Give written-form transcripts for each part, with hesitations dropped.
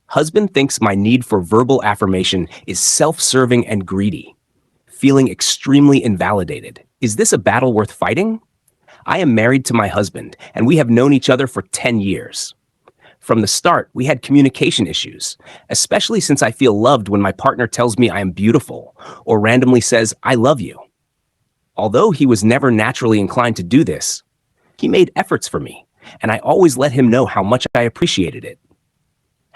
Husband thinks my need for verbal affirmation is self-serving and greedy, feeling extremely invalidated. Is this a battle worth fighting? I am married to my husband, and we have known each other for 10 years. From the start, we had communication issues, especially since I feel loved when my partner tells me I am beautiful or randomly says, I love you. Although he was never naturally inclined to do this, he made efforts for me, and I always let him know how much I appreciated it.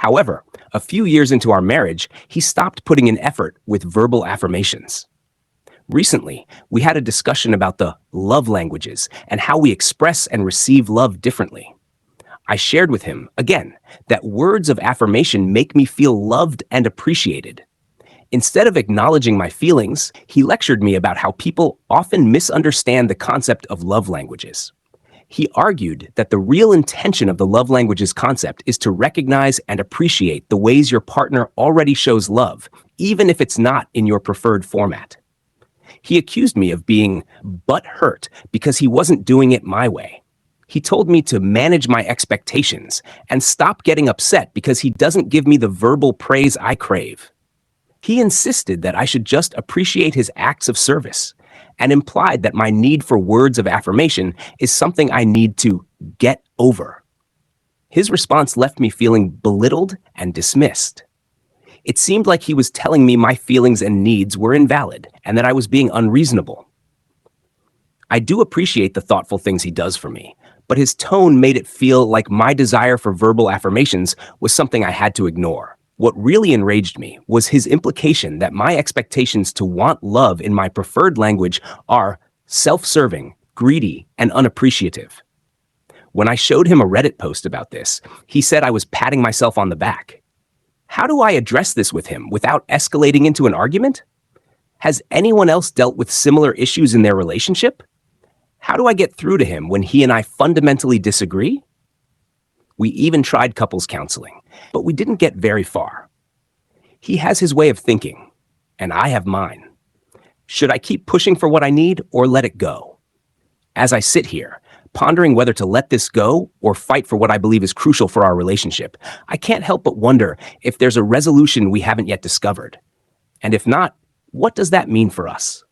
However, a few years into our marriage, he stopped putting in effort with verbal affirmations. Recently, we had a discussion about the love languages and how we express and receive love differently. I shared with him, again, that words of affirmation make me feel loved and appreciated. Instead of acknowledging my feelings, he lectured me about how people often misunderstand the concept of love languages. He argued that the real intention of the love languages concept is to recognize and appreciate the ways your partner already shows love, even if it's not in your preferred format. He accused me of being butthurt because he wasn't doing it my way. He told me to manage my expectations and stop getting upset because he doesn't give me the verbal praise I crave. He insisted that I should just appreciate his acts of service and implied that my need for words of affirmation is something I need to get over. His response left me feeling belittled and dismissed. It seemed like he was telling me my feelings and needs were invalid and that I was being unreasonable. I do appreciate the thoughtful things he does for me, but his tone made it feel like my desire for verbal affirmations was something I had to ignore. What really enraged me was his implication that my expectations to want love in my preferred language are self-serving, greedy, and unappreciative. When I showed him a Reddit post about this, he said I was patting myself on the back. How do I address this with him without escalating into an argument? Has anyone else dealt with similar issues in their relationship? How do I get through to him when he and I fundamentally disagree? We even tried couples counseling, but we didn't get very far. He has his way of thinking, and I have mine. Should I keep pushing for what I need or let it go? As I sit here, pondering whether to let this go or fight for what I believe is crucial for our relationship, I can't help but wonder if there's a resolution we haven't yet discovered. And if not, what does that mean for us?